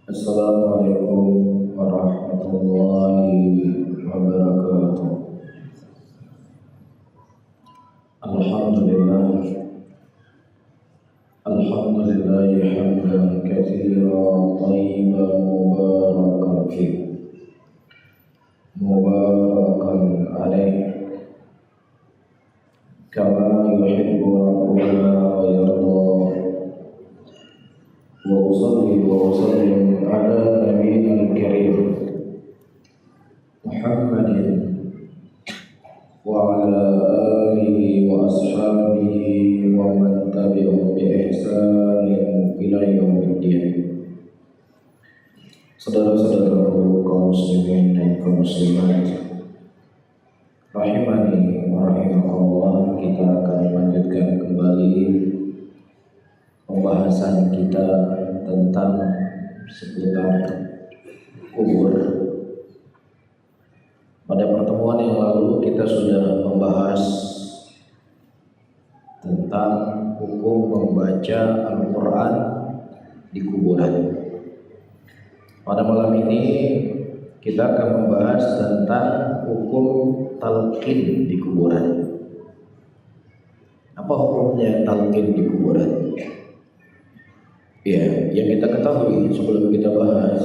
Assalamualaikum warahmatullahi wabarakatuh. Alhamdulillah, alhamdulillah hamdan katsiran thayyiban mubarakan fih, mubarakan alaih, kama yuhibbu rabbuna wa yarda. Wa usalli wa usallim ala nabiyyina al-karim Muhammadin wa ala alihi wa ashabihi wa man tabi'ahum bi ihsanin ila yaumiddin. Saudara-saudaraku kaum muslimin dan kaum muslimat rahimani wa rahimakumullah, kita akan melanjutkan kembali pembahasan kita tentang seputar kubur. Pada pertemuan yang lalu kita sudah membahas tentang hukum membaca Al-Quran di kuburan. Pada malam ini kita akan membahas tentang hukum talqin di kuburan. Apa hukumnya talqin di kuburan? Ya, yang kita ketahui sebelum kita bahas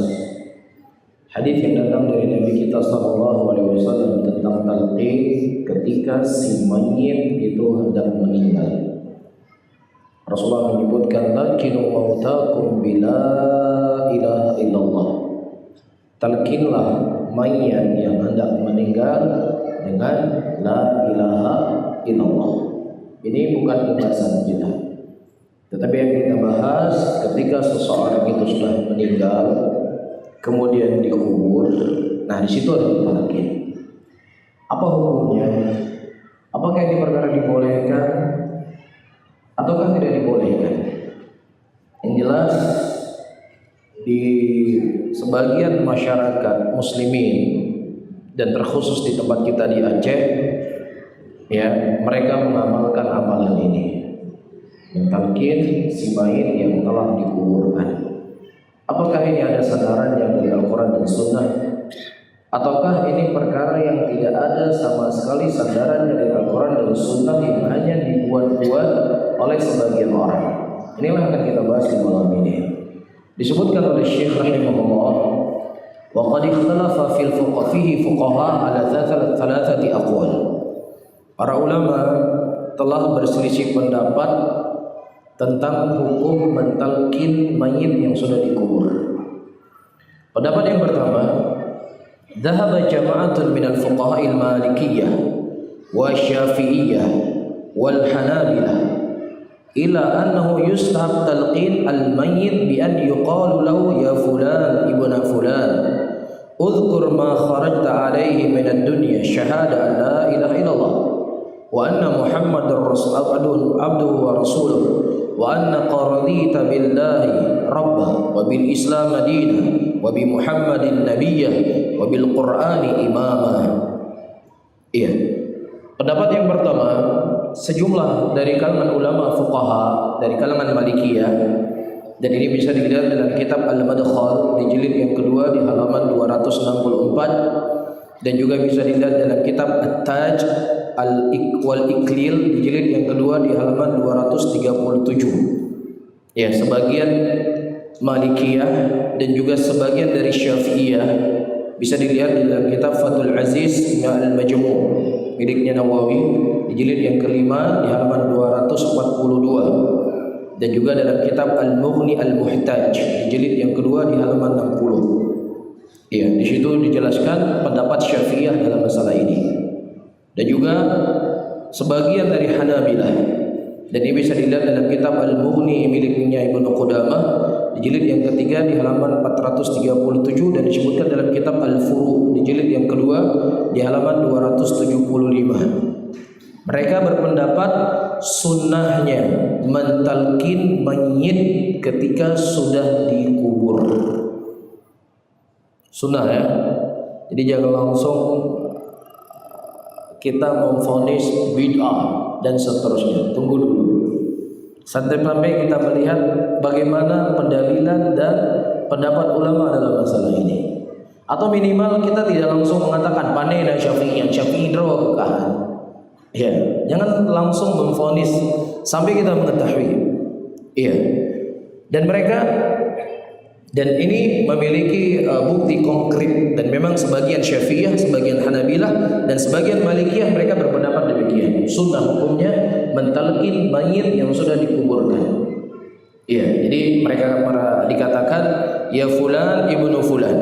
hadis yang datang dari Nabi kita sallallahu alaihi wasallam tentang talqin ketika si mayit itu hendak meninggal. Rasulullah menyebutkan laqinu mautakum bila ilaha illallah. Talqinlah mayat yang hendak meninggal dengan la ilaha illallah. Ini bukan pembahasan kita. Tetapi yang kita bahas ketika seseorang itu sudah meninggal kemudian dikubur, nah di situ ada talqin. Apa hukumnya? Apakah ini perkara dibolehkan ataukah tidak dibolehkan? Yang jelas di sebagian masyarakat muslimin dan terkhusus di tempat kita di Aceh, ya, mereka mengamalkan amalan ini. Mentalkin si mayit yang telah dikuburkan. Apakah ini ada sandarannya dari Al-Quran dan Sunnah? Ataukah ini perkara yang tidak ada sama sekali sandarannya dari Al-Quran dan Sunnah yang hanya dibuat-buat oleh sebagian orang? Inilah yang akan kita bahas di malam ini. Disebutkan oleh Syekh rahimahullah, wa qad ikhtalafa fil fuqaha ala thalathati aqwal. Para ulama telah berselisih pendapat tentang hukum mentalkin mayit yang sudah dikubur. Pendapat yang pertama, dhahaba jama'atun minal fuqaha'il malikiyah wa syafi'iyah wal hanabilah ila annahu yustahab talqin al-mayyit bi an yuqalu lahu ya fulan ibna fulan udhkur ma kharajta alayhi min ad-dunya syahada an la ilaha illallah wa anna muhammadar rasul abduhu wa rasuluhu wa anna qaradita billahi rabba wa bil islam dina wa bi muhammadin nabiyya wa bil qur'ani imama. Iya. Pendapat yang pertama, sejumlah dari kalangan ulama fuqaha dari kalangan Malikiyah, dan ini bisa dilihat dalam kitab Al-Madkhal di jilid yang kedua di halaman 264, dan juga bisa dilihat dalam kitab At-Taj Al-Iqlil di jilid yang kedua di halaman 237. Ya, sebagian Malikiyah dan juga sebagian dari Syafi'iyah bisa dilihat di dalam kitab Fathul Aziz Al-Majmu' miliknya Nawawi di jilid yang kelima di halaman 242, dan juga dalam kitab Al-Mughni Al-Muhtaj di jilid yang kedua di halaman 60. Ya, di situ dijelaskan pendapat Syafi'iyah dalam masalah ini. Dan juga sebagian dari Hanabilah, dan ini bisa dilihat dalam kitab Al-Mughni miliknya Ibnu Qudamah di jilid yang ketiga di halaman 437, dan disebutkan dalam kitab Al-Furu' di jilid yang kedua di halaman 275. Mereka berpendapat sunnahnya mentalkin mayit ketika sudah dikubur. Sunnah, ya. Jadi jangan langsung kita memvonis bid'ah dan seterusnya. Tunggu dulu. Sampai kita melihat bagaimana pendalilan dan pendapat ulama dalam masalah ini. Atau minimal kita tidak langsung mengatakan panena Syafi'i draw bukan. Ya, jangan langsung memvonis sampai kita mengetahui. Iya. Dan ini memiliki bukti konkret, dan memang sebagian Syafi'iyah, sebagian Hanabilah, dan sebagian Malikiyah mereka berpendapat demikian. Sunnah hukumnya mentalqin mayit yang sudah dikuburkan. Iya, jadi mereka dikatakan ya fulan ibnu fulan,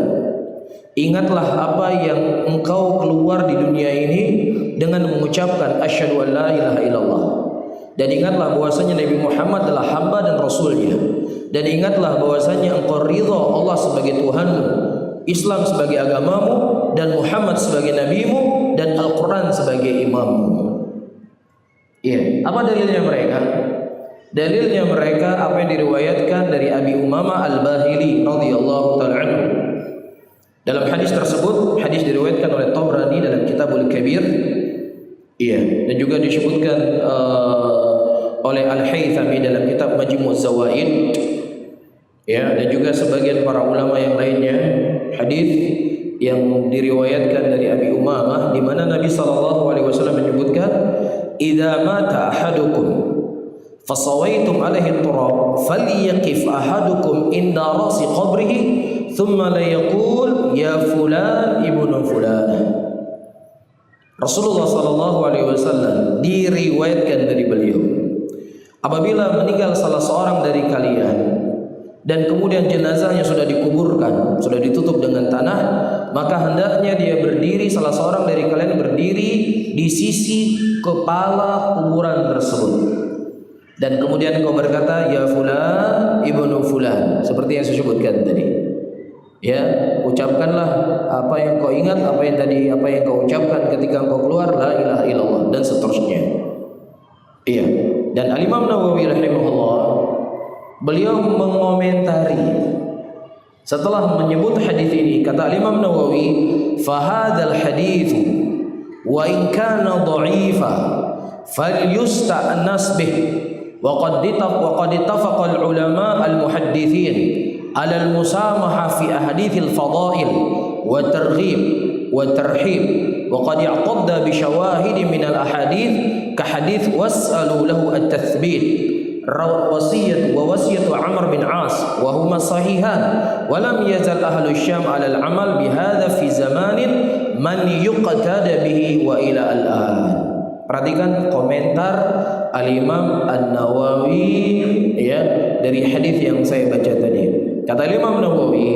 ingatlah apa yang engkau keluar di dunia ini dengan mengucapkan asyhadu an la ilaha illallah, dan ingatlah bahwasanya Nabi Muhammad adalah hamba dan rasulnya, dan ingatlah bahwasanya engkau ridha Allah sebagai Tuhanmu, Islam sebagai agamamu, dan Muhammad sebagai nabimu, dan Al-Quran sebagai imammu. Iya, apa dalilnya mereka? Dalilnya mereka apa yang diriwayatkan dari Abi Umamah Al-Bahili radhiyallahu ta'ala anhu. Dalam hadis tersebut, hadis diriwayatkan oleh Tabrani dalam Kitabul Kabir. Iya, dan juga disebutkan oleh Al-Haythami dalam kitab Majmu' Zawaid. Ya, dan juga sebagian para ulama yang lainnya, hadis yang diriwayatkan dari Abi Umamah di mana Nabi sallallahu alaihi wasallam menyebutkan, "Idza mata ahadukum fasawaitum alaihi turab falyaqif ahadukum inda rasi qabrihi thumma la yaqul ya fulan ibnu fulan." Rasulullah sallallahu alaihi wasallam diriwayatkan dari beliau, apabila meninggal salah seorang dari kalian dan kemudian jenazahnya sudah dikuburkan, sudah ditutup dengan tanah, maka hendaknya dia berdiri, salah seorang dari kalian berdiri di sisi kepala kuburan tersebut. Dan kemudian kau berkata, ya fulan ibnu fulan, seperti yang saya sebutkan tadi. Ya, ucapkanlah apa yang kau ingat, apa yang kau ucapkan ketika kau keluar la ilaha illallah, dan seterusnya. Iya. Dan Al-Imam Nawawi rahimahullah, beliau mengomentari setelah menyebut hadis ini, kata Imam Nawawi, "Fahadzal hadits wa in kana dha'ifa falyusta'nas bih wa qad ittafaqa al-ulama al-muhaddithin 'ala al-musamaha fi ahadits al-fada'il wa targhib wa tarhib wa qad i'tadda bi shawahid min al-ahadits ka hadits was'alu lahu at-tathbit wasiyat Amr bin As wa huma sahihan wa lam yazal ahlu Syam 'ala al-amal bihadza fi zamanin man yuqtada bihi wa ila al-an." Perhatikan komentar Al-Imam An-Nawawi ya dari hadis yang saya baca tadi. Kata Imam Nawawi,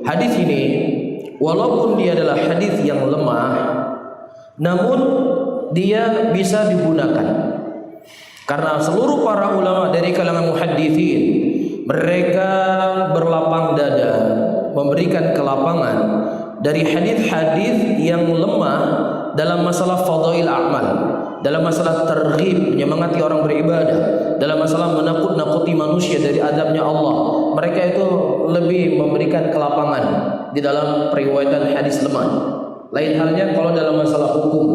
hadis ini walaupun dia adalah hadis yang lemah, namun dia bisa digunakan. Karena seluruh para ulama dari kalangan muhadditsin, mereka berlapang dada memberikan kelapangan dari hadis-hadis yang lemah dalam masalah fadail a'mal, dalam masalah targhib, menyemangati orang beribadah, dalam masalah menakut-nakuti manusia dari adabnya Allah. Mereka itu lebih memberikan kelapangan di dalam periwayatan hadis lemah. Lain halnya kalau dalam masalah hukum.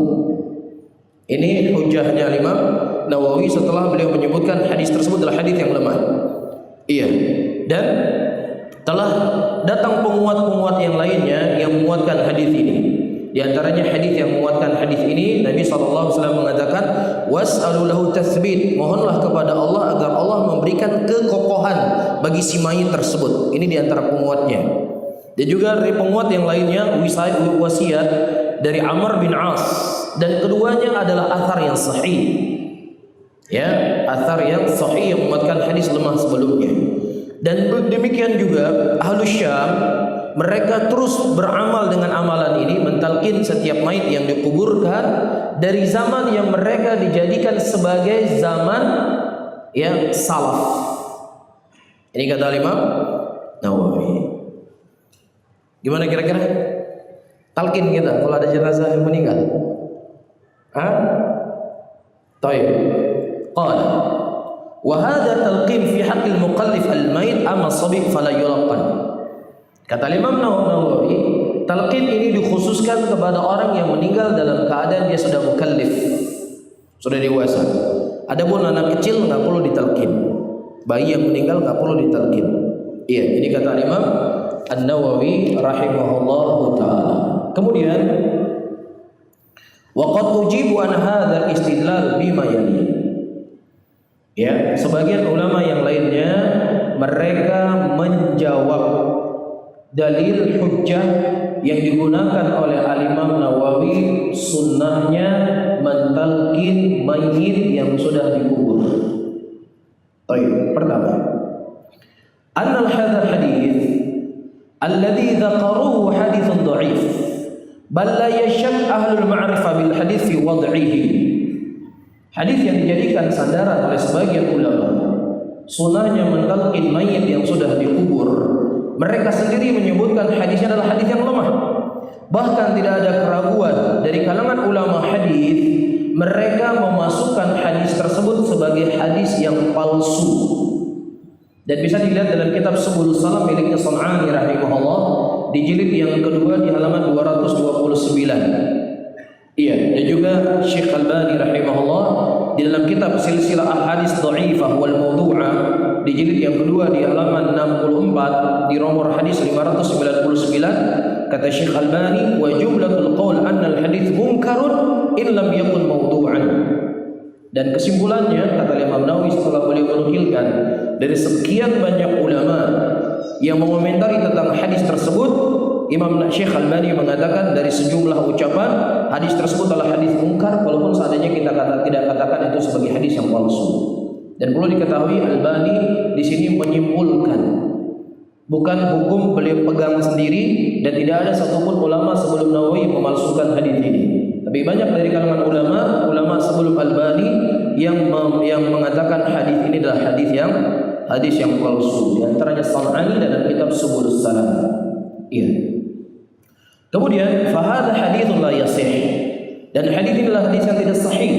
Ini hujahnya Imam Nawawi setelah beliau menyebutkan hadis tersebut adalah hadis yang lemah. Iya. Dan telah datang penguat-penguat yang lainnya yang menguatkan hadis ini. Di antaranya hadis yang menguatkan hadis ini, Nabi sallallahu alaihi wasallam mengatakan, "Was'alu lahu tatsbit." Mohonlah kepada Allah agar Allah memberikan kekokohan bagi si mayit tersebut. Ini di antara penguatnya. Dan juga dari penguat yang lainnya wasiat dari Amr bin As, dan keduanya adalah athar yang sahih. Ya, athar yang sahih yang menguatkan hadis lemah sebelumnya. Dan demikian juga Ahlus Syam, mereka terus beramal dengan amalan ini, mentalqin setiap mayit yang dikuburkan dari zaman yang mereka dijadikan sebagai zaman yang salaf. Ini kata Imam Nawawi. Gimana kira-kira talqin kita kalau ada jenazah yang meninggal? Baik. Qala wa hadha talqin fi haqqil muqallif al-mayt amma as-sabi fala yulaqan. Kata Imam Nawawi, talqin ini dikhususkan kepada orang yang meninggal dalam keadaan dia sudah mukallif, sudah dewasa. Adapun anak kecil enggak perlu ditalqin. Bayi yang meninggal enggak perlu ditalqin. Iya, ini kata Imam An-Nawawi rahimahullahu taala. Kemudian waqad ujibu an hadzal istidlal bima yali. Ya, sebagian ulama yang lainnya mereka menjawab dalil hujjah yang digunakan oleh Al-Imam Nawawi, sunnahnya mentalqin mayit yang sudah dikubur. Baik, pertama, annal hadzal hadits alladhi dzakaruhu haditsun dha'if bal la yashak ahlul ma'rifah bil hadits fi wad'ihi. Hadis yang dijadikan sandaran oleh sebagian ulama, sunnahnya mentalqin mayit yang sudah dikubur, mereka sendiri menyebutkan hadisnya adalah hadis yang lemah. Bahkan tidak ada keraguan dari kalangan ulama hadis, mereka memasukkan hadis tersebut sebagai hadis yang palsu. Dan bisa dilihat dalam kitab Subul Salam miliknya San'ani rahimahullah di jilid yang kedua di halaman 229. Iya, dan juga Syekh Albani rahimahullah di dalam kitab Silsilah Ahadits Dha'ifah wal Mawdu'ah di jilid yang kedua di halaman 64 di nomor hadis 599, kata Syekh Albani, wa jumlatul qaul anna al-hadits munkarun in lam yakun mawdu'an. Dan kesimpulannya, kata Imam Nawawi setelah beliau menukilkan dari sekian banyak ulama yang mengomentari tentang hadis tersebut, Imam Syekh Albani mengatakan dari sejumlah ucapan hadis tersebut adalah hadis mungkar, walaupun seandainya kita tidak katakan itu sebagai hadis yang palsu. Dan perlu diketahui, Albani di sini menyimpulkan, bukan hukum beliau pegang sendiri, dan tidak ada satupun ulama sebelum Nawawi memalsukan hadis ini. Tapi banyak dari kalangan ulama sebelum Albani yang mengatakan hadis ini adalah hadis yang palsu. Di antaranya San'ani dalam kitab Subul Salam. Iya. Kemudian fahadha haditsun la yasih, dan hadis ini adalah hadis yang tidak sahih.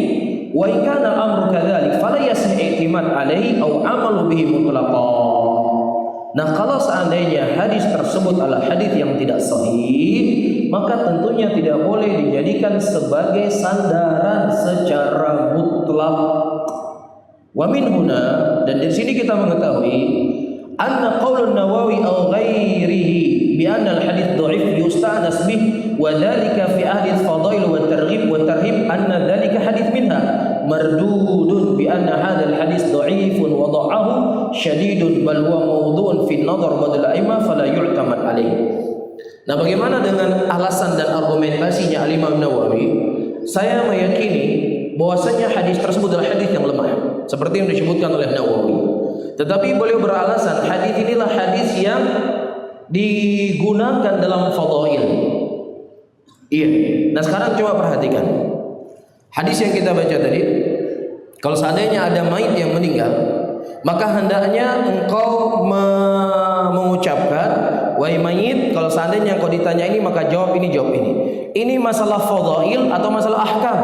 Wa in kana al-amru kadzalik fala yasih i'timad alaihi aw amalu bihi mutlaqan. Nah, kalau seandainya hadis tersebut adalah hadis yang tidak sahih, maka tentunya tidak boleh dijadikan sebagai sandaran secara mutlak. Wa min huna, dan dari sini kita mengetahui anna qaulun Nawawi aw ghairihi bi anna al-hadits dha'if yusta'nas bih wa dhalika fi ahli al-fadail wa targhib anna dhalika hadits minha mardudun bi anna hadzal hadits dha'ifun wa dha'ahu syadidun bal huwa mawdu'un fi an-nadhar badal a'imah fala yu'tamad alayh. Nah, bagaimana dengan alasan dan argumentasinya Al-Imam Nawawi? Saya meyakini bahwasanya hadis tersebut adalah hadis yang lemah seperti yang disebutkan oleh Nawawi. Tetapi beliau beralasan hadis inilah hadis yang digunakan dalam fadail. Iya. Nah, sekarang coba perhatikan hadis yang kita baca tadi. Kalau seandainya ada mayit yang meninggal, maka hendaknya engkau mengucapkan, wahai mayit, kalau seandainya engkau ditanya ini maka jawab ini, jawab ini. Ini masalah fadail atau masalah ahkam?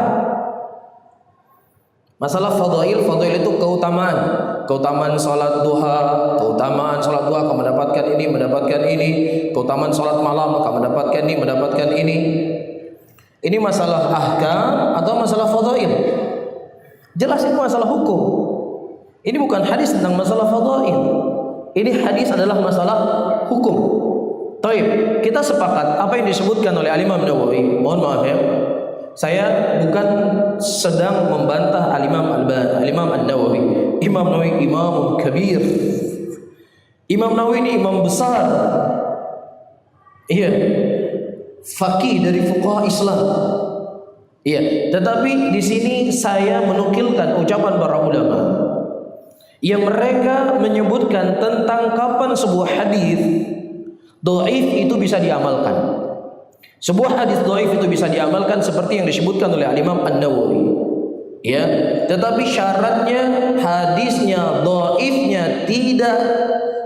Masalah fadail itu keutamaan salat duha, keutamaan salat duha akan mendapatkan ini, keutamaan salat malam akan mendapatkan ini. Ini masalah ahkam atau masalah fadail? Jelas ini masalah hukum. Ini bukan hadis tentang masalah fadail. Ini hadis adalah masalah hukum. Baik, kita sepakat apa yang disebutkan oleh Al-Imam Nawawi. Mohon maaf ya, saya bukan sedang membantah Al-Imam An-Nawawi. Imam Nawawi imam kabir. Imam Nawawi ini imam besar. Iya. Faqih dari fuqaha Islam. Iya, tetapi di sini saya menukilkan ucapan para ulama yang mereka menyebutkan tentang kapan sebuah hadis dhaif itu bisa diamalkan. Sebuah hadis dhaif itu bisa diamalkan seperti yang disebutkan oleh Al-Imam An-Nawawi. Ya, tetapi syaratnya hadisnya dhaifnya tidak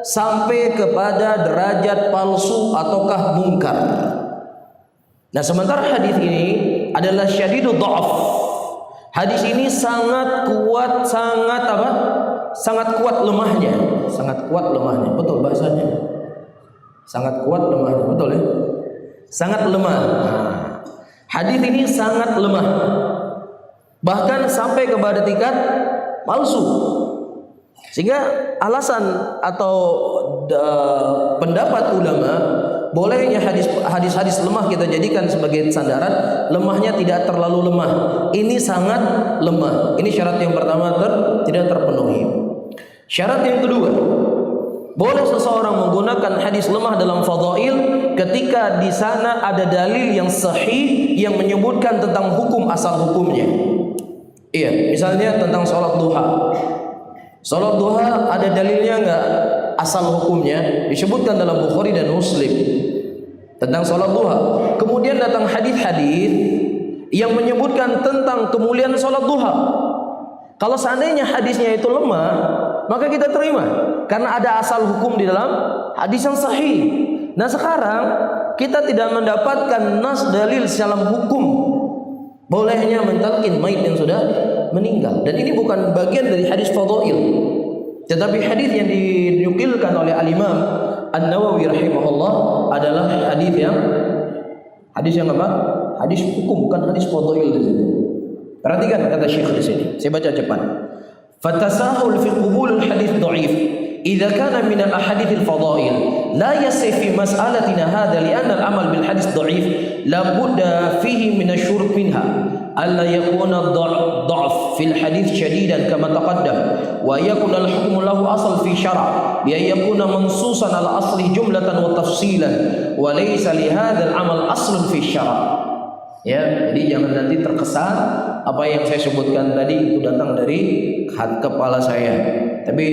sampai kepada derajat palsu ataukah mungkar. Nah, sementara hadis ini adalah syadidud dha'af. Hadis ini sangat kuat, sangat kuat lemahnya. Betul bahasanya. Sangat kuat lemahnya, betul ya? Sangat lemah. Hadis ini sangat lemah. Bahkan sampai kepada tingkat palsu. Sehingga alasan atau pendapat ulama, bolehnya hadis-hadis lemah kita jadikan sebagai sandaran, lemahnya tidak terlalu lemah. Ini sangat lemah. Ini syarat yang pertama tidak terpenuhi. Syarat yang kedua, boleh seseorang menggunakan hadis lemah dalam fadhail ketika di sana ada dalil yang sahih yang menyebutkan tentang hukum asal hukumnya. Iya, misalnya tentang sholat duha. Sholat duha ada dalilnya enggak asal hukumnya? Disebutkan dalam Bukhari dan Muslim tentang sholat duha. Kemudian datang hadis-hadis yang menyebutkan tentang kemuliaan sholat duha. Kalau seandainya hadisnya itu lemah, maka kita terima karena ada asal hukum di dalam hadis yang sahih. Nah sekarang kita tidak mendapatkan nas dalil dalam hukum bolehnya mentalkin mayit yang sudah meninggal, dan ini bukan bagian dari hadis fadhail, tetapi hadis yang dinukilkan oleh Al-Imam An-Nawawi rahimahullah adalah hadis yang apa? Hadis hukum, bukan hadis fadhail di situ. Perhatikan kata Syekh di sini. Saya baca cepat. Fatasahul fi qubul al-hadits dha'if idza kana min al-ahadits al-fadha'il la yasih fi mas'alatina hadha li'anna al-amal bil hadits dha'if la budda fihi min ash-shurut minha alla yakuna ad-dha'f fi al-hadits shadidan kama taqaddam wa yakuna al-hukmu lahu asl fi syara' bi yakuna mansusan ala asli jumlatan wa tafsilan wa laysa li hadha al-amal aslun fi syara'. Ya, jadi jangan nanti terkesan apa yang saya sebutkan tadi itu datang dari kepala saya. Tapi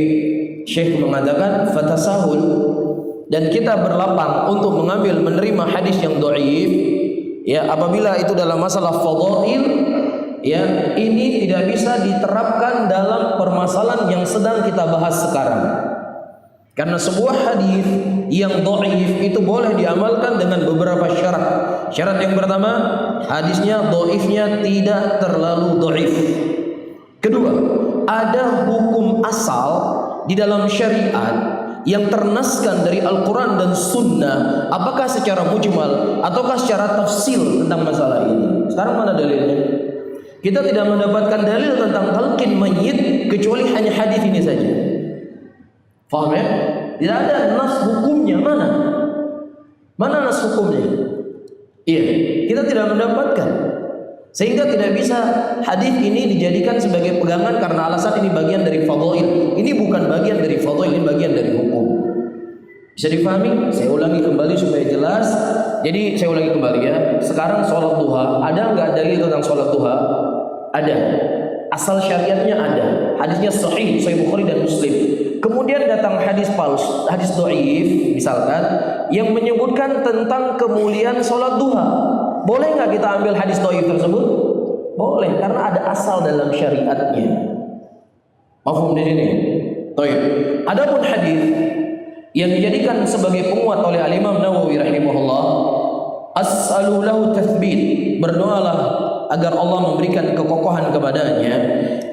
Syekh mengatakan fatasahul, dan kita berlapang untuk mengambil menerima hadis yang dhaif ya apabila itu dalam masalah fadhail ya, ini tidak bisa diterapkan dalam permasalahan yang sedang kita bahas sekarang. Karena sebuah hadis yang dhaif itu boleh diamalkan dengan beberapa syarat. Syarat yang pertama, hadisnya dhaifnya tidak terlalu dhaif. Kedua, ada hukum asal di dalam syariat yang ternaskan dari Al-Quran dan Sunnah, apakah secara mujmal ataukah secara tafsil tentang masalah ini. Sekarang mana dalilnya? Kita tidak mendapatkan dalil tentang talqin mayyit kecuali hanya hadis ini saja. Faham ya? Tidak ada nas hukumnya. Mana nas hukumnya? Iya, kita tidak mendapatkan. Sehingga tidak bisa hadis ini dijadikan sebagai pegangan karena alasan ini bagian dari fadhail. Ini bukan bagian dari fadhail, ini bagian dari hukum. Bisa difahami? Saya ulangi kembali supaya jelas. Jadi saya ulangi kembali ya. Sekarang sholat duha, ada nggak dalil tentang sholat duha? Ada. Asal syariatnya ada. Hadisnya sahih Bukhari dan Muslim. Kemudian datang hadis palsu, hadis dhaif misalkan yang menyebutkan tentang kemuliaan sholat duha. Boleh nggak kita ambil hadis dhaif tersebut? Boleh, karena ada asal dalam syariatnya. Mafhum di sini? Baik. Adapun hadis yang dijadikan sebagai penguat oleh Al-Imam Nawawi rahimahullah, as'alu lahu tathbit, berdoalah agar Allah memberikan kekokohan kepadanya.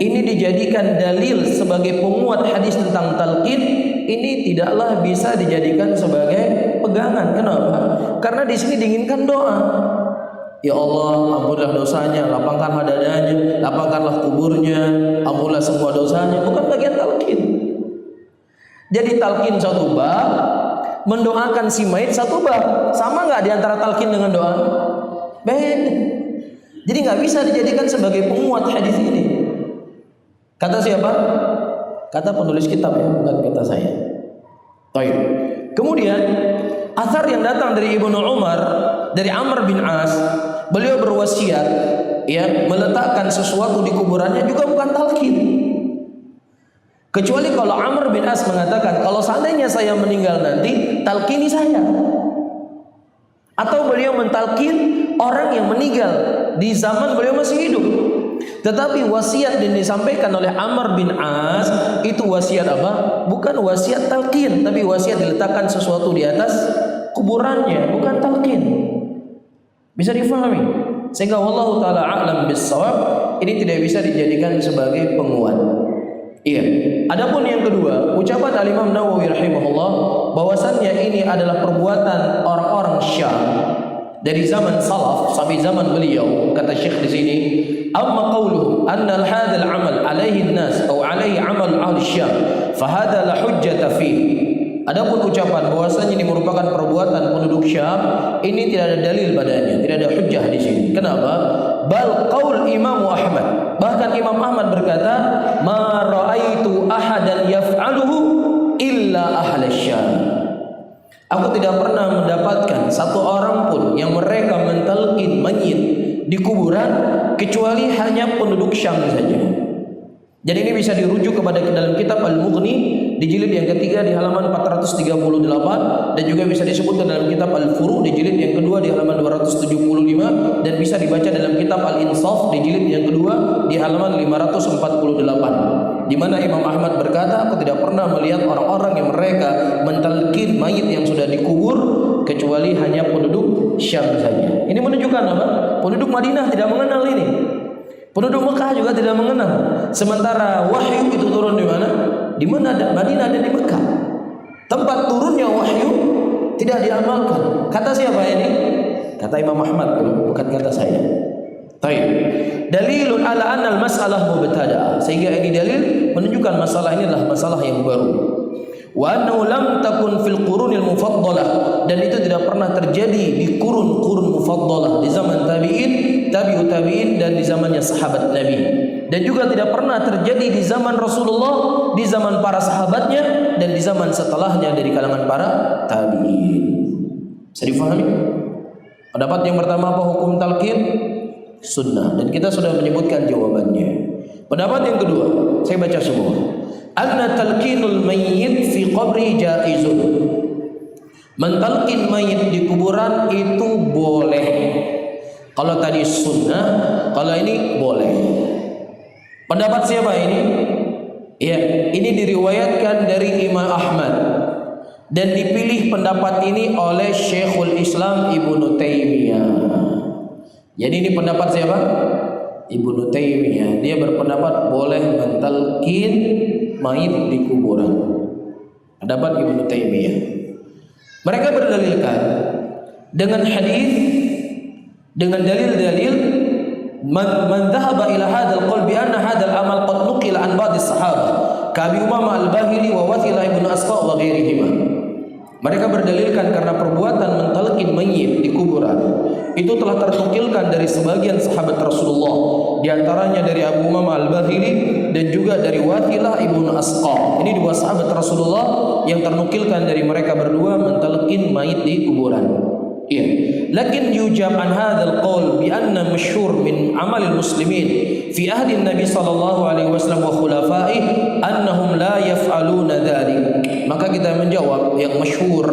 Ini dijadikan dalil sebagai penguat hadis tentang talqin. Ini tidaklah bisa dijadikan sebagai pegangan. Kenapa? Karena di sini diinginkan doa. Ya Allah, ampunilah dosanya, lapangkanlah dadanya, lapangkanlah kuburnya, ampunilah semua dosanya. Bukan bagian talqin. Jadi talqin satu bab, mendoakan si mayit satu bab. Sama nggak di antara talqin dengan doa? Beda. Jadi nggak bisa dijadikan sebagai penguat hadis ini. Kata siapa? Kata penulis kitab ya, bukan kata saya. Baik. Kemudian athar yang datang dari Ibnu Umar, dari Amr bin As, beliau berwasiat ya meletakkan sesuatu di kuburannya juga bukan talqin. Kecuali kalau Amr bin As mengatakan kalau seandainya saya meninggal nanti talqini saya. Atau beliau mentalkin orang yang meninggal di zaman beliau masih hidup. Tetapi wasiat yang disampaikan oleh Amr bin As itu wasiat apa? Bukan wasiat talqin, tapi wasiat diletakkan sesuatu di atas kuburannya, bukan talqin. Bisa difahami? Sehingga wallahu taala a'lam bis-shawab, ini tidak bisa dijadikan sebagai penguat. Iya. Adapun yang kedua, ucapan Al-Imam Nawawi rahimahullah bahwasannya ini adalah perbuatan orang-orang Syam dari zaman salaf sampai zaman beliau. Kata Syekh di sini, amma qawluhu anna hadha al-amal alaihi an-nas atau alaihi amal ahli Syam fa hadha la hujjata fihi Adapun ucapan bahwasanya ini merupakan perbuatan penduduk Syam, ini tidak ada dalil padanya, tidak ada hujjah di sini. Kenapa? Bal qaul Imam Ahmad. Bahkan Imam Ahmad berkata, "Ma ra'aitu ahadan yaf'aluhu illa ahli Syam." Aku tidak pernah mendapatkan satu orang pun yang mereka mentalqin mayit di kuburan kecuali hanya penduduk Syam saja. Jadi ini bisa dirujuk kepada dalam kitab Al-Mughni di jilid yang ketiga di halaman 438, dan juga bisa disebutkan dalam kitab Al-Furu di jilid yang kedua di halaman 275, dan bisa dibaca dalam kitab Al-Insaf di jilid yang kedua di halaman 548, di mana Imam Ahmad berkata, aku tidak pernah melihat orang-orang yang mereka mentalqin mayit yang sudah dikubur kecuali hanya penduduk Syam saja. Ini menunjukkan apa? Penduduk Madinah tidak mengenal ini. Penduduk Mekah juga tidak mengenal. Sementara wahyu itu turun di mana? Di mana? Madinah dan di Mekah. Tempat turunnya wahyu tidak diamalkan. Kata siapa ini? Kata Imam Ahmad, bukan kata saya. Baik. Dalilun ala anna al-mas'alah mubtada'a. Sehingga ini dalil menunjukkan masalah ini adalah masalah yang baru. Wa annahu lam takun fil qurunil mufaddalah, dan itu tidak pernah terjadi di kurun-kurun mufaddalah, di zaman tabi'in, tabi'ut tabi'in, dan di zamannya sahabat Nabi, dan juga tidak pernah terjadi di zaman Rasulullah, di zaman para sahabatnya, dan di zaman setelahnya dari kalangan para tabi'in. Bisa difahami? Pendapat yang pertama apa hukum talqin? Sunnah, dan kita sudah menyebutkan jawabannya. Pendapat yang kedua, saya baca semua. Anna talqinul mayyit fi qabri jaizun. Mentalqin mayit di kuburan itu boleh. Kalau tadi sunnah, kalau ini boleh. Pendapat siapa ini? Ya, ini diriwayatkan dari Imam Ahmad, dan dipilih pendapat ini oleh Syekhul Islam Ibnu Taimiyah. Jadi ini pendapat siapa? Ibnu Taimiyah. Dia berpendapat boleh mentalqin mayit di kuburan. Pendapat Ibnu Taimiyah. Mereka berdalilkan dengan hadis, dengan dalil-dalil man dhahaba ila hadzal qaul bi anna hadzal amal qad nuqila an ba'd as-sahabah ka Abi Umamah al-Bahili wa Wathila ibn Asqa wa ghairihima. Mereka berdalilkan karena perbuatan mentalqin mayit di kuburan itu telah ternukilkan dari sebagian sahabat Rasulullah, di antaranya dari Abu Umamah al-Bahili dan juga dari Wathilah ibn Asqa. Ini dua sahabat Rasulullah yang ternukilkan dari mereka berdua mentalqin mayit di kuburan. Iya. Lakin yujab an hadzal qaul bi anna masyhur min amal muslimin fi ahdi Nabi sallallahu alaihi wasallam wa khulafaihi annahum la yaf'aluna dzalik. Maka kita menjawab yang masyhur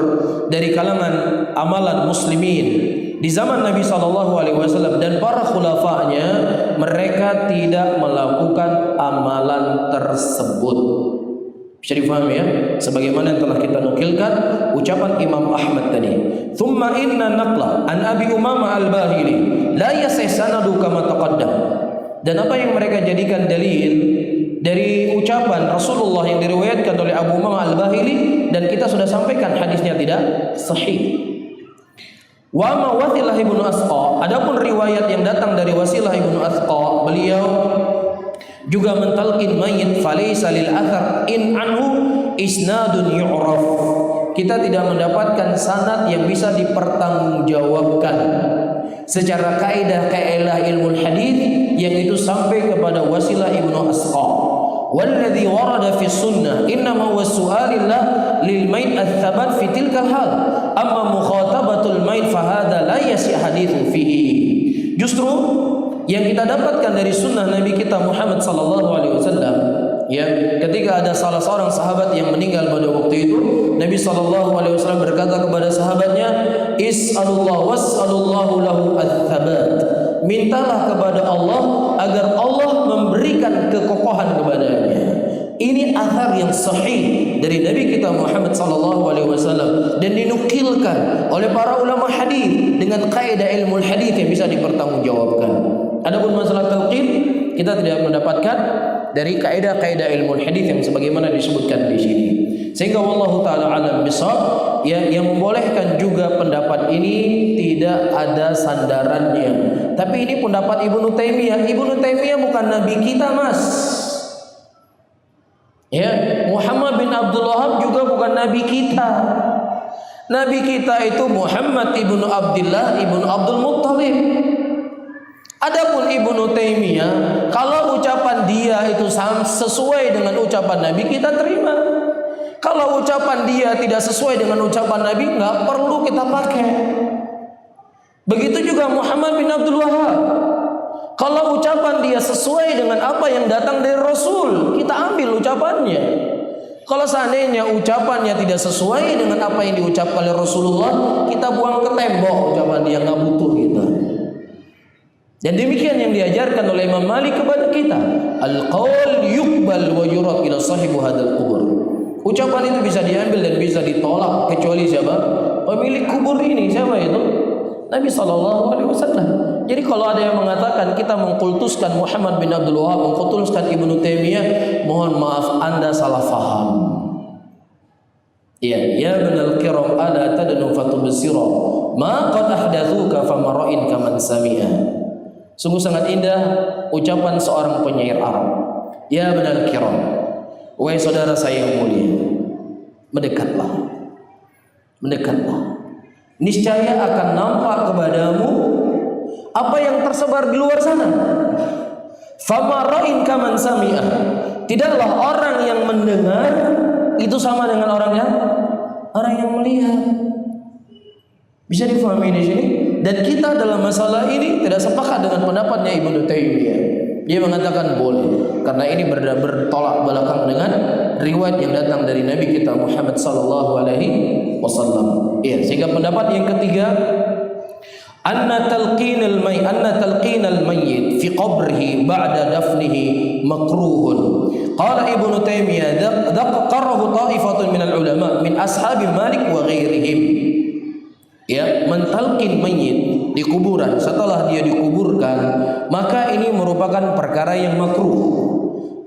dari kalangan amalan muslimin di zaman Nabi sallallahu alaihi wasallam dan para khulafanya, mereka tidak melakukan amalan tersebut. Bisa difahami ya, sebagaimana yang telah kita nukilkan ucapan Imam Ahmad tadi. Thumma inna naqla an Abi Umamah al-Bahili la yasih sanadu kama taqaddam. Dan apa yang mereka jadikan dalil dari ucapan Rasulullah yang diriwayatkan oleh Abu Umamah al-Bahili, dan kita sudah sampaikan hadisnya tidak sahih. Wa ma Wathilah ibnu Asqa, adapun riwayat yang datang dari Wasilah ibnu Asqa, beliau juga mentalqin mayit, falaysa lil athar in anhu isnadun yu'raf. Kita tidak mendapatkan sanad yang bisa dipertanggungjawabkan secara kaidah ilmu hadis yang itu sampai kepada Wasilah ibnu Asqa. Walladhi warada fi sunnah innama huwa su'alillah lil mayit ats-tsabat fi tilkal hal, amma mukhatabatul mayit fa hadza la yasi haditsu fihi. Justru yang kita dapatkan dari sunnah Nabi kita Muhammad sallallahu alaihi wasallam, ya, ketika ada salah seorang sahabat yang meninggal pada waktu itu, Nabi sallallahu alaihi wasallam berkata kepada sahabatnya, "Is'alullah was'alullahu lahu ats-tsabat." Mintalah kepada Allah agar Allah memberikan kekokohan kepadanya. Ini athar yang sahih dari Nabi kita Muhammad sallallahu alaihi wasallam dan dinukilkan oleh para ulama hadis dengan kaidah ilmu hadis yang bisa dipertanggungjawabkan. Adapun masalah talqin, kita tidak mendapatkan dari kaidah-kaidah ilmu hadis yang sebagaimana disebutkan di sini. Sehingga wallahu taala alam bisawab, ya, yang membolehkan juga pendapat ini tidak ada sandarannya. Tapi ini pendapat Ibnu Taimiyah. Ibnu Taimiyah bukan nabi kita, Mas. Ya, Muhammad bin Abdul Wahab juga bukan nabi kita. Nabi kita itu Muhammad ibnu Abdullah ibnu Abdul Muttalib. Adapun Ibnu Taimiyah, kalau ucapan dia itu sesuai dengan ucapan Nabi, kita terima. Kalau ucapan dia tidak sesuai dengan ucapan Nabi, nggak perlu kita pakai. Begitu juga Muhammad bin Abdul Wahab. Kalau ucapan dia sesuai dengan apa yang datang dari Rasul, kita ambil ucapannya. Kalau seandainya ucapannya tidak sesuai dengan apa yang diucapkan oleh Rasulullah, kita buang ke tembok ucapan dia, nggak butuh kita. Dan demikian yang diajarkan oleh Imam Malik kepada kita. Al-qaul yuqbal wa yurad ila sahibu hadzal qubur. Ucapan itu bisa diambil dan bisa ditolak kecuali siapa? Pemilik kubur ini. Siapa itu? Nabi SAW. Jadi kalau ada yang mengatakan kita mengkultuskan Muhammad bin Abdul Wahab, mengkultuskan Ibnu Taimiyah, mohon maaf, Anda salah faham. Ya benal kiram ala tadnu fatubsira ma qad ahdatsuka famara'in kaman sami'a. Sungguh sangat indah ucapan seorang penyair Arab. Ya benal kiram, wahai saudara saya yang mulia, mendekatlah, mendekatlah. Niscaya akan nampak kepadamu apa yang tersebar di luar sana. Famara'in kaman sami'ah. Tidaklah orang yang mendengar itu sama dengan orang yang melihat. Bisa difahami di sini? Dan kita dalam masalah ini tidak sepakat dengan pendapatnya Ibnu Taimiyah. Dia mengatakan boleh, karena ini bertolak belakang dengan riwayat yang datang dari Nabi kita Muhammad sallallahu alaihi wasallam. Ya, sehingga pendapat yang ketiga, anna talqinal mayyit fi qabrihi ba'da dafnihi makruhun. Qala Ibnu Taimiyah dzakarahu ta'ifatun minal ulama min ashabi Malik wa ghairihim. Ya, mentalqin mayit di kuburan setelah dia dikuburkan, maka ini merupakan perkara yang makruh.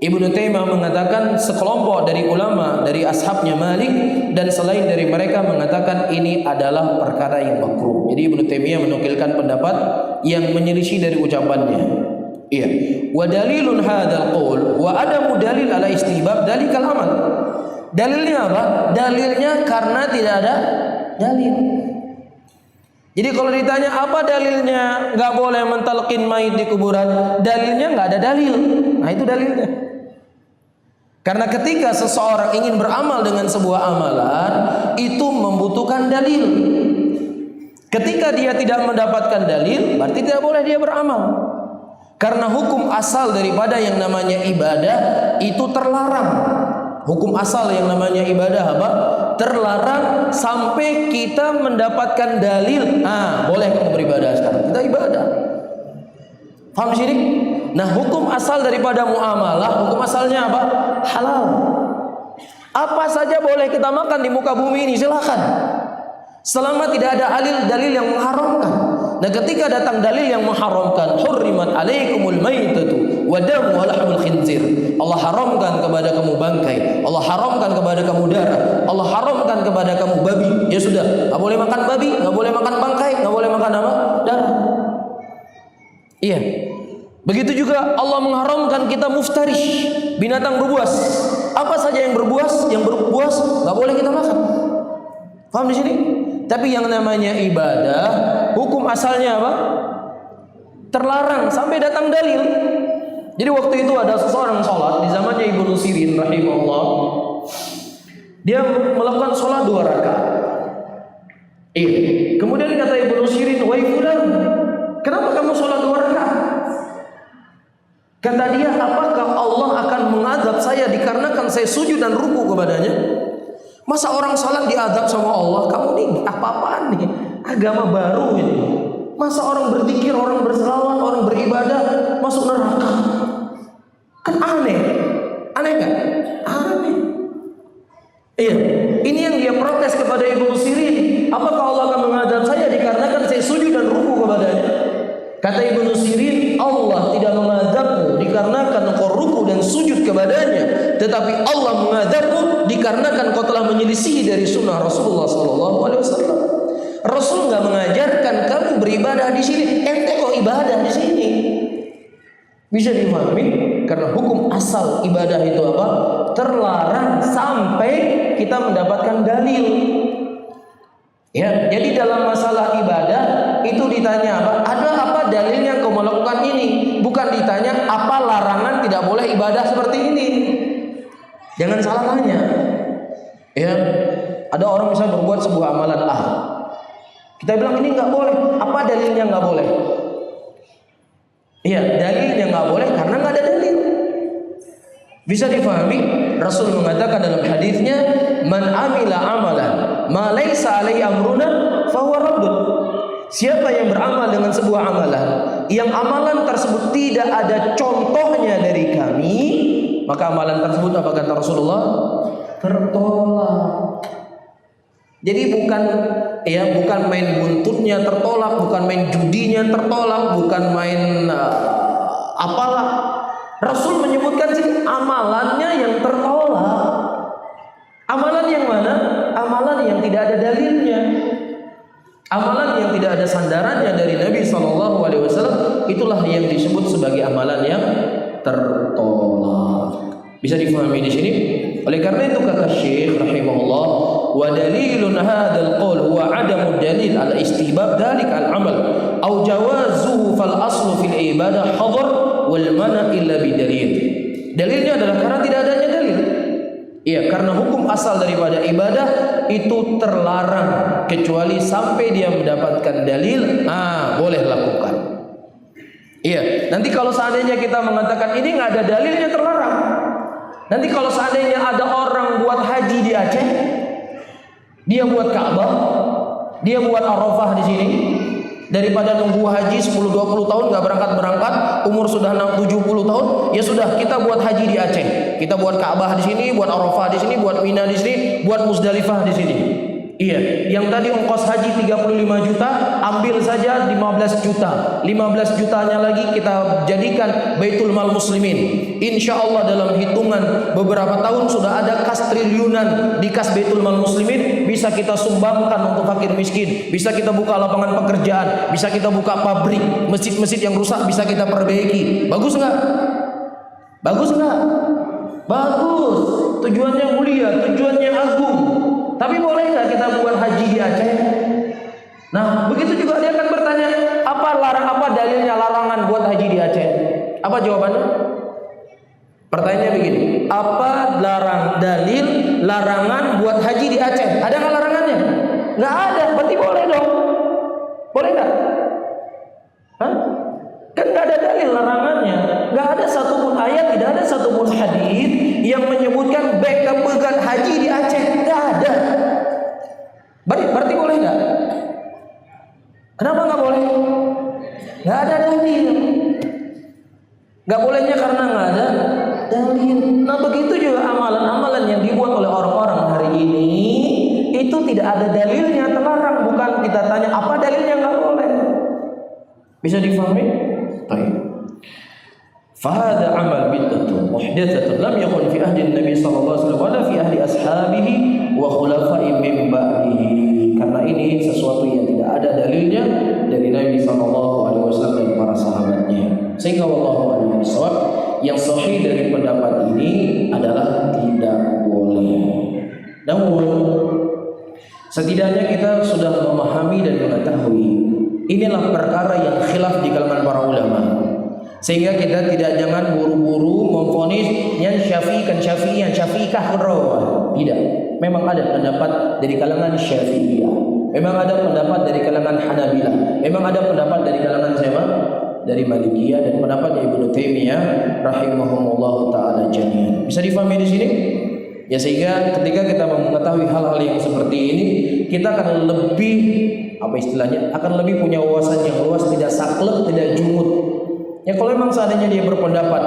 Ibnu Taimiyah mengatakan sekelompok dari ulama dari ashabnya Malik dan selain dari mereka mengatakan ini adalah perkara yang makruh. Jadi Ibnu Taimiyah menukilkan pendapat yang menyelisih dari ucapannya. Iya. Wa dalilun hadzal qaul wa adamu dalil ala istihbab dalikal amal. Dalilnya apa? Dalilnya karena tidak ada dalil. Jadi kalau ditanya apa dalilnya nggak boleh mentalqin mayit di kuburan, dalilnya nggak ada dalil. Nah itu dalilnya. Karena ketika seseorang ingin beramal dengan sebuah amalan, itu membutuhkan dalil. Ketika dia tidak mendapatkan dalil, berarti tidak boleh dia beramal. Karena hukum asal daripada yang namanya ibadah itu terlarang. Hukum asal yang namanya ibadah apa? Terlarang sampai kita mendapatkan dalil. Boleh kamu beribadah sekarang. Kita ibadah. Paham sini? Nah, hukum asal daripada muamalah, hukum asalnya apa? Halal. Apa saja boleh kita makan di muka bumi ini, silakan. Selama tidak ada dalil yang mengharamkan. Nah, ketika datang dalil yang mengharamkan, hurrimat alaikumul maitatu wa damu wa lahmul khinzir. Allah haramkan kepada kamu bangkai, Allah haramkan kepada kamu darah, Allah haramkan kepada kamu babi. Ya sudah, enggak boleh makan babi, enggak boleh makan bangkai, enggak boleh makan apa? Darah. Iya. Begitu juga Allah mengharamkan kita muftarish, binatang berbuas. Apa saja yang berbuas, enggak boleh kita makan. Paham di sini? Tapi yang namanya ibadah, hukum asalnya apa? Terlarang sampai datang dalil. Jadi waktu itu ada seseorang sholat di zamannya Ibnu Sirin rahimahullah. Dia melakukan sholat 2 rakaat. Kemudian kata Ibnu Sirin, "Wahai fulan, kenapa kamu sholat 2 rakaat?" Kata dia, "Apakah Allah akan mengadab saya dikarenakan saya sujud dan ruku kepadanya?" Masa orang salat diadab sama Allah? Kamu nih apa-apaan nih? Agama baru ini. Masa orang berzikir, orang berselawat, orang beribadah masuk neraka? Kan aneh. Aneh kan? Aneh. Iya. Ini yang dia protes kepada Ibnu Sirin. Apakah Allah akan mengadab saya dikarenakan saya sujud dan ruku kepadanya? Kata Ibnu Sirin, Allah tidak mengadabmu dikarenakan kau ruku dan sujud kepadanya, tetapi Allah mengadabmu dikarenakan kau telah menyelisihi dari sunnah Rasulullah SAW. Rasul nggak mengajarkan kamu beribadah di sini, ente kok ibadah di sini. Bisa dipahami karena hukum asal ibadah itu apa? Terlarang sampai kita mendapatkan dalil. Ya, jadi dalam masalah ibadah itu ditanya apa? Ada apa dalilnya kau melakukan ini? Bukan ditanya apa larangan tidak boleh ibadah seperti ini. Jangan salah tanya. Ya, ada orang bisa berbuat sebuah amalan A. Kita bilang ini nggak boleh. Apa dalilnya nggak boleh? Iya, dalilnya nggak boleh karena nggak ada dalil. Bisa difahami? Rasul mengatakan dalam hadisnya, "Man amila amalan ma laisa alaihi amruna fahuwa raddun." Siapa yang beramal dengan sebuah amalan yang amalan tersebut tidak ada contohnya dari kami, maka amalan tersebut apa kata Rasulullah? Tertolak. Jadi bukan main buntutnya tertolak, bukan main judinya tertolak, bukan main apalah. Rasul menyebutkan sini amalannya yang tertolak. Amalan yang mana? Amalan yang tidak ada dalilnya. Amalan yang tidak ada sandarannya dari Nabi SAW, itulah yang disebut sebagai amalan yang tertolak. Bisa difahami di sini? Oleh karena itu kata Syekh rahimahullah, wa dalilun hadzal qaul huwa adamu dalil ala istihbab dzalik al amal au jawazuhu fal aslu fil ibadah hadar wal mana illa bidalil. Dalilnya adalah karena tidak adanya dalil. Iya, karena hukum asal daripada ibadah itu terlarang kecuali sampai dia mendapatkan dalil, boleh lakukan. Iya, nanti kalau seandainya kita mengatakan ini nggak ada dalilnya terlarang. Nanti kalau seandainya ada orang buat haji di Aceh, dia buat Ka'bah, dia buat Arafah di sini, daripada nunggu haji 10-20 tahun nggak berangkat, umur sudah 70 tahun, ya sudah kita buat haji di Aceh. Kita buat Ka'bah di sini, buat Arafah di sini, buat Mina di sini, buat Muzdalifah di sini. Iya, yang tadi ongkos haji 35 juta, ambil saja 15 juta. 15 jutanya lagi kita jadikan Baitul Mal Muslimin. Insya Allah dalam hitungan beberapa tahun sudah ada kas triliunan di kas Baitul Mal Muslimin, bisa kita sumbangkan untuk fakir miskin, bisa kita buka lapangan pekerjaan, bisa kita buka pabrik, masjid-masjid yang rusak bisa kita perbaiki. Bagus nggak? Bagus nggak? Bagus. Tujuannya mulia, tujuannya agung. Tapi boleh nggak kita buat haji di Aceh? Nah, begitu juga dia akan bertanya, apa dalilnya larangan buat haji di Aceh? Apa jawabannya? Pertanyaannya begini, apa dalil larangan buat haji di Aceh? Ada nggak larangannya? Nggak ada, berarti boleh dong. Boleh nggak? Hah? Kan nggak ada dalil larangannya. Nggak ada satupun ayat, tidak ada satupun hadis yang menyebutkan baik pegat haji di Aceh. Nggak ada. Berarti boleh nggak? Kenapa nggak boleh? Nggak ada dalil. Nggak bolehnya karena nggak ada dalil. Nah begitu juga amalan-amalan yang dibuat oleh orang-orang hari ini itu tidak ada dalilnya, terlarang. Bukan kita tanya apa dalilnya, nggak boleh. Bisa difahami? Baik. Fahada amal bid'atun muhdatsatun lam yakun fi ahdi Nabi sallallahu alaihi wasallam wala fi ahdi ashabihi wa khulafa'i min ba'dihi. Karena ini sesuatu yang tidak ada dalilnya dari Nabi sallallahu alaihi wasallam dan para sahabatnya. Sehingga wallahu a'lam bishawab, yang sahih dari pendapat ini adalah tidak boleh. Namun setidaknya kita sudah memahami dan mengetahui inilah perkara yang khilaf di kalangan para ulama, sehingga kita jangan buru-buru memvonis yang Syafi'i kan Syafi'i, yang Syafi'ikah Rawah. Tidak. Memang ada pendapat dari kalangan Syafi'iyah, memang ada pendapat dari kalangan Hanabilah, memang ada pendapat dari kalangan siapa? Dari Malikiyah, dan pendapat Ibnu Taimiyah rahimahumullah taala jami'an. Bisa difahami di sini? Ya, sehingga ketika kita mengetahui hal-hal yang seperti ini, kita akan lebih akan lebih punya wawasan yang luas, tidak saklek, tidak jumut. Ya, kalau memang seandainya dia berpendapat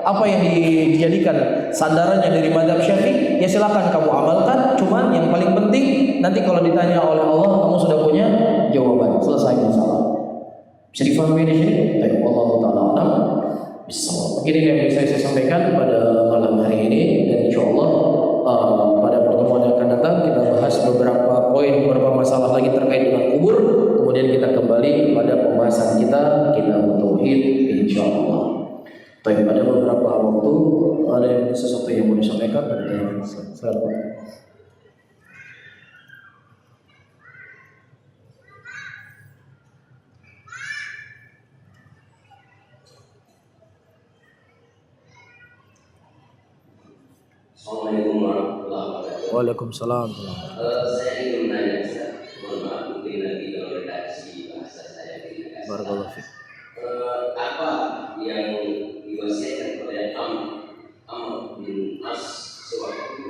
apa yang dijadikan sandarannya dari mazhab Syafi'i, ya silakan kamu amalkan. Cuman yang paling penting nanti kalau ditanya oleh Allah, kamu sudah punya jawaban, selesai masalah. Bisa difahami di sini? Baik, Allah taala alam. Bismillah. Begini yang bisa saya sampaikan pada malam hari ini, dan insyaallah pada pertemuan yang akan datang kita bahas beberapa masalah lagi terkait dengan kubur. Kemudian kita kembali pada pembahasan kita tauhid insyaallah. Baik, pada beberapa waktu ada sesuatu yang mau disampaikan, silakan. Assalamualaikum warahmatullahi wabarakatuh. Waalaikumsalam. Saya ingin menanya, mohon maaf mungkin nanti kalau redaksi bahasa saya tidak kasih. Barakallahu fiik. Apa yang diwasiatkan oleh Amr bin As sewaktu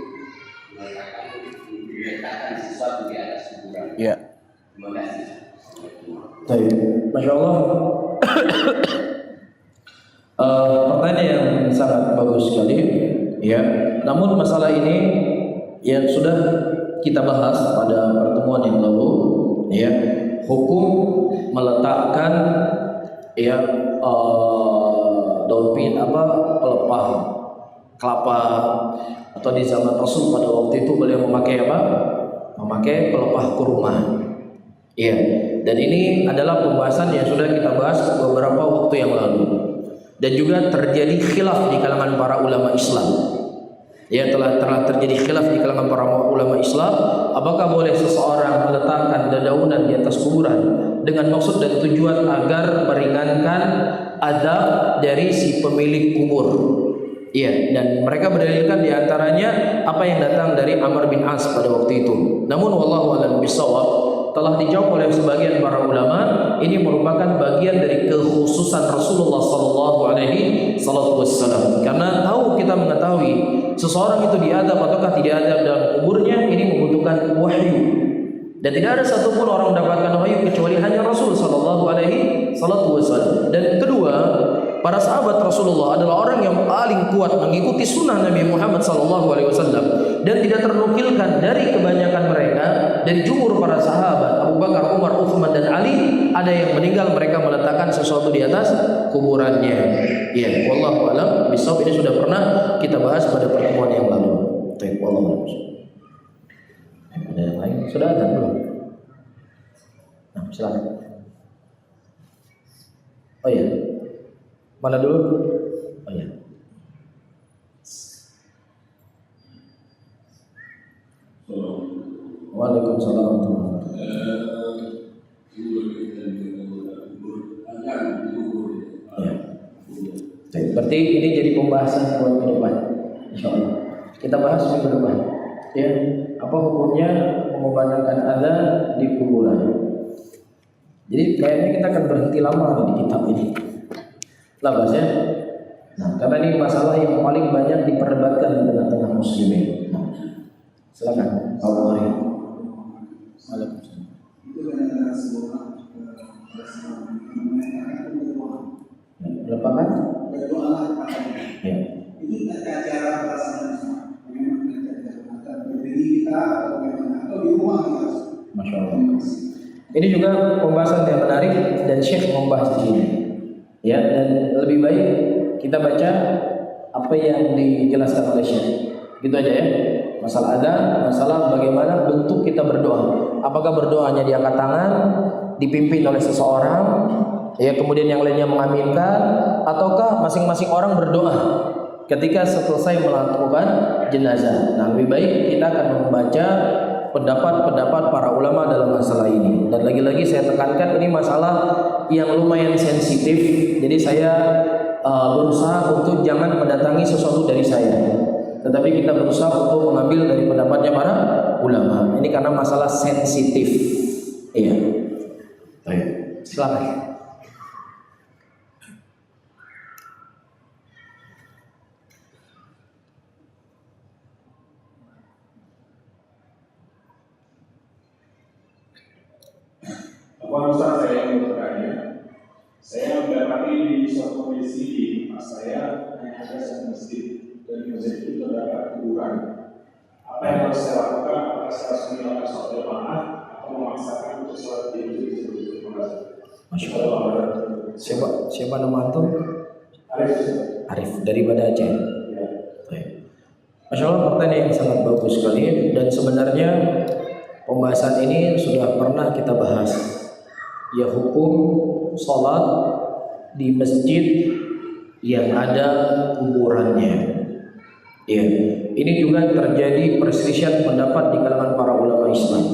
meletakkan sesuatu di atas kuburan? Ya. Terima kasih. Baik, masya Allah. Pertanyaan yang sangat bagus sekali. Ya, namun masalah ini yang sudah kita bahas pada pertemuan yang lalu, ya, hukum meletakkan ya daun pelepah kelapa, atau di zaman Rasul pada waktu itu beliau memakai apa? Memakai pelepah kurma. Ya, dan ini adalah pembahasan yang sudah kita bahas beberapa waktu yang lalu. Dan juga terjadi khilaf di kalangan para ulama Islam. Ya, telah terjadi khilaf di kalangan para ulama Islam, apakah boleh seseorang meletakkan dedaunan di atas kuburan dengan maksud dan tujuan agar meringankan adab dari si pemilik kubur. Iya, dan mereka berdalilkan di antaranya apa yang datang dari Amr bin As pada waktu itu. Namun wallahu a'lam bishawab, telah dijawab oleh sebagian para ulama, ini merupakan bagian dari kekhususan Rasulullah sallallahu alaihi wasallam. Karena kita mengetahui seseorang itu diadab ataukah tidak adab dalam kuburnya, ini membutuhkan wahyu. Dan tidak ada satupun orang mendapatkan wahyu kecuali hanya Rasul sallallahu alaihi wasallam. Dan kedua, para sahabat Rasulullah adalah orang yang paling kuat mengikuti sunnah Nabi Muhammad sallallahu alaihi wasallam, dan tidak ternukilkan dari kebanyakan mereka, dari jumhur para sahabat Abu Bakar, Umar, Uthman dan Ali, ada yang meninggal mereka meletakkan sesuatu di atas kuburannya. Ya, wallahu a'lam bishawab. Ini sudah pernah kita bahas pada pertemuan yang lalu. Baik, wallahu a'lam. Ada yang lain? Sudah ada belum? Nah, silakan. Oh iya. Mana dulu? Oh iya. Waalaikumsalam. Ya. Berarti ini jadi pembahasan buat ke depan, insyaallah. Kita bahas minggu depan. Ya, apa hukumnya mengumandangkan azan di kuburan? Jadi kayaknya kita akan berhenti lama di kitab ini. Lah bahasnya. Nah, karena ini masalah yang paling banyak diperdebatkan di tengah-tengah muslimin. Nah, silakan Pak Mari. Waalaikumsalam. Lepakan? Ya. Ini acara perasaan atau di rumah. Masya Allah. Ini juga pembahasan yang menarik dan Syekh membahas di sini. Ya, dan lebih baik kita baca apa yang dijelaskan oleh Syekh. Gitu aja ya. Masalah adzan, masalah bagaimana bentuk kita berdoa. Apakah berdoanya di angkat tangan, dipimpin oleh seseorang, ya kemudian yang lainnya mengaminkan, ataukah masing-masing orang berdoa ketika selesai melakukan jenazah. Nah, lebih baik kita akan membaca pendapat-pendapat para ulama dalam masalah ini. Dan lagi-lagi saya tekankan, ini masalah yang lumayan sensitif. Jadi saya berusaha untuk jangan mendatangi sesuatu dari saya, tetapi kita berusaha untuk mengambil dari pendapatnya para ulama. Ini karena masalah sensitif. Iya. Baik. Silakan. Apa Ustaz, saya mau bertanya. Saya mendapati di suatu kondisi di rumah saya hanya ada satu masjid, dan di masjid itu terdapat kuburan. Apa yang harus saya lakukan? Apakah saya harus meninggalkan sholat jamaah atau memaksakan untuk sholat di masjid tersebut? Terima kasih. Masya Allah. Siapa nama antum? Arif. Arif dari Banda Aceh. Ya. Masya Allah, pertanyaan yang sangat bagus sekali. Dan sebenarnya pembahasan ini sudah pernah kita bahas. Ya, hukum sholat di masjid yang ada kuburannya. Ya, ini juga terjadi perselisihan pendapat di kalangan para ulama Islam.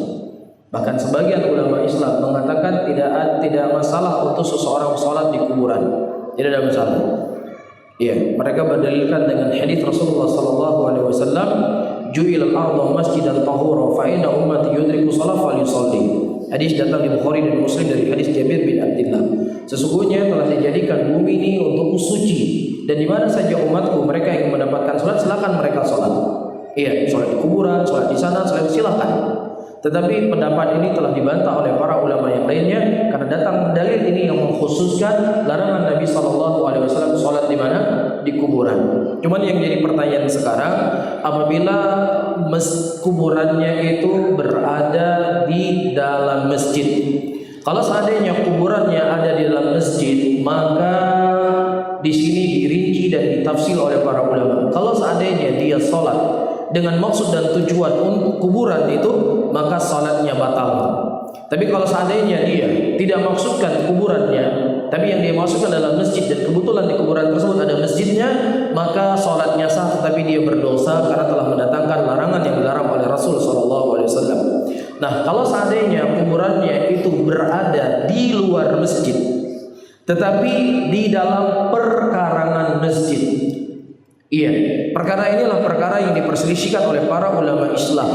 Bahkan sebagian ulama Islam mengatakan tidak masalah untuk seseorang sholat di kuburan, tidak ada masalah. Ya, mereka berdalilkan dengan hadis Rasulullah sallallahu alaihi wasallam, "Ju'ilal ardu masjidan tahura fa inna ummati yudriku shalah falyusalli." Hadis datang di Bukhari dan Muslim dari hadis Jabir bin Abdullah. Sesungguhnya telah dijadikan bumi ini untuk suci, dan di mana saja umatku mereka yang mendapatkan salat, silakan mereka salat. Iya, salat di kuburan, salat di sana, silakan. Tetapi pendapat ini telah dibantah oleh para ulama yang lainnya karena datang dalil ini yang mengkhususkan larangan Nabi sallallahu alaihi wasallam salat di mana? Di kuburan. Cuman yang jadi pertanyaan sekarang, apabila kuburannya itu berada di dalam masjid. Kalau seandainya kuburannya ada di dalam masjid, maka di sini dirinci dan ditafsir oleh para ulama. Kalau seandainya dia salat dengan maksud dan tujuan untuk kuburan itu, maka salatnya batal. Tapi kalau seandainya dia tidak maksudkan kuburannya, tapi yang dia maksudkan adalah masjid, dan kebetulan di kuburan tersebut ada masjidnya, maka salatnya sah, tetapi dia berdosa karena telah mendatangkan larangan yang dilarang oleh Rasul sallallahu alaihi wasallam. Nah, kalau seandainya kuburannya itu berada di luar masjid, tetapi di dalam perkarangan masjid, iya, perkara inilah perkara yang diperselisihkan oleh para ulama Islam.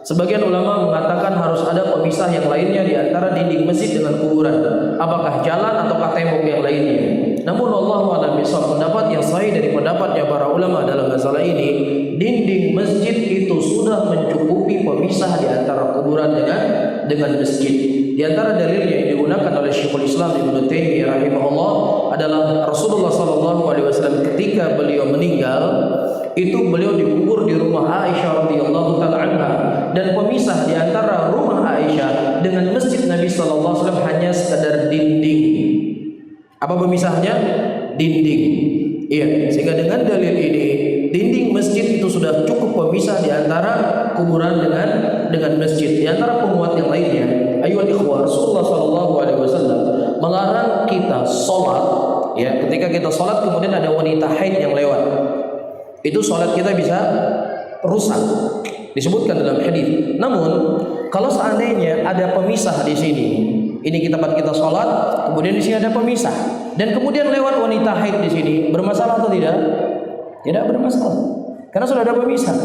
Sebagian ulama mengatakan harus ada pemisah yang lainnya di antara dinding masjid dengan kuburan. Apakah jalan ataukah tembok yang lainnya? Namun Allah a'lam bishawab, pendapat yang sahih dari pendapatnya para ulama dalam masalah ini, dinding masjid itu sudah mencukupi pemisah di antara kuburan dengan masjid. Di antara dalilnya yang digunakan oleh Syekhul Islam Ibnu Taimiyah rahimahullah adalah Rasulullah sallallahu alaihi wasallam ketika beliau meninggal, itu beliau dikubur di rumah Aisyah radhiyallahu taala anha, dan pemisah di antara rumah Aisyah dengan masjid Nabi sallallahu alaihi wasallam hanya sekadar dinding. Apa pemisahnya? Dinding. Iya, sehingga dengan dalil ini dinding masjid itu sudah cukup pemisah di antara kuburan dengan masjid. Di antara penguat yang lainnya, ayyuhal ikhwah, Rasulullah sallallahu alaihi wasallam melarang kita sholat, ya, ketika kita sholat kemudian ada wanita haid yang lewat. Itu sholat kita bisa rusak, disebutkan dalam hadis. Namun kalau seandainya ada pemisah di sini, ini tempat kita sholat, kemudian di sini ada pemisah, dan kemudian lewat wanita haid di sini, bermasalah atau tidak? Tidak bermasalah, karena sudah ada pemisah.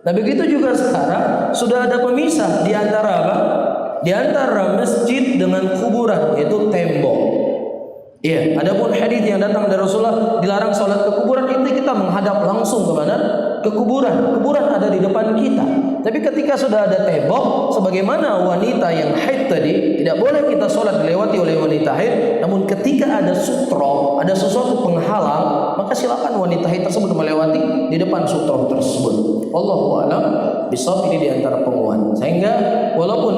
Nah, begitu juga sekarang sudah ada pemisah di antara apa? Di antara masjid dengan kuburan, yaitu tembok. Iya, adapun hadis yang datang dari Rasulullah dilarang sholat ke kuburan, itu kita menghadap langsung ke mana? Ke kuburan. Kuburan ada di depan kita. Tapi ketika sudah ada tembok, sebagaimana wanita yang haid tadi, tidak boleh kita sholat dilewati oleh wanita haid. Namun ketika ada sutro, ada sesuatu penghalang, maka silakan wanita haid tersebut melewati di depan sutro tersebut. Wallahu a'lam bishawab, ini di antara penguat. Sehingga walaupun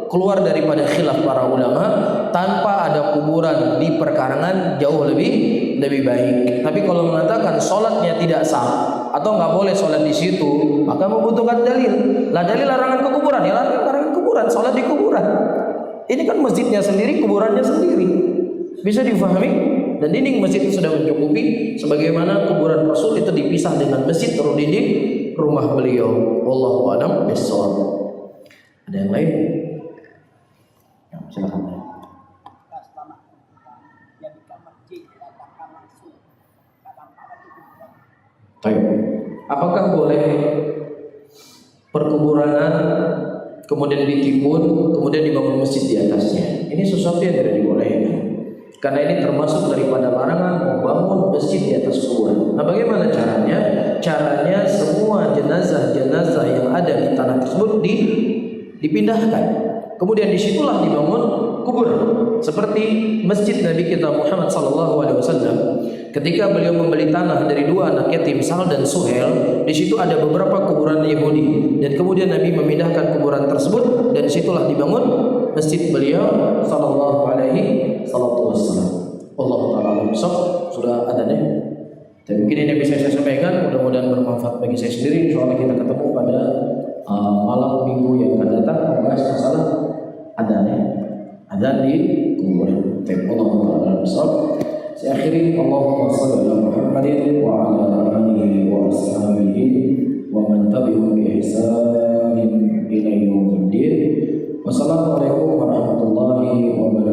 keluar daripada khilaf para ulama, tanpa ada kuburan di perkarangan jauh lebih baik. Tapi kalau mengatakan sholatnya tidak sah atau nggak boleh sholat di situ, maka membutuhkan dalil. Lah, dalil larangan ke kuburan, ya larangan kuburan, sholat di kuburan. Ini kan masjidnya sendiri, kuburannya sendiri. Bisa difahami? Dan dinding masjid itu sudah mencukupi, sebagaimana kuburan Rasul itu dipisah dengan masjid terus dinding rumah beliau. Wallahu a'lam bishawab. Ada yang lain? Silakan. Baik. Apakah boleh perkuburan kemudian ditimbun, kemudian dibangun masjid di atasnya? Ini sesuatu yang tidak dibolehkan. Karena ini termasuk daripada larangan membangun masjid di atas kuburan. Nah, bagaimana caranya? Caranya semua jenazah-jenazah yang ada di tanah tersebut dipindahkan. Kemudian disitulah dibangun kubur, seperti masjid Nabi kita Muhammad SAW. Ketika beliau membeli tanah dari dua anak yatim, Sal dan Suhel, di situ ada beberapa kuburan Yahudi, dan kemudian Nabi memindahkan kuburan tersebut, dan disitulah dibangun masjid beliau Sallallahu Alaihi Wasallam. Allah Taala sudah ada nih. Dan mungkin ini bisa saya sampaikan, mudah-mudahan bermanfaat bagi saya sendiri. Insyaallah kita ketemu pada malam minggu yang akan datang membahas masalah adzan di kuburan. Allah Taala Saya akhiri, Allahumma shalli ala Muhammadin wa ala alihi wa ashabihi wa man tabi'ahum bi ihsanin ila yaumiddin. Wassalamualaikum warahmatullahi wabarakatuh.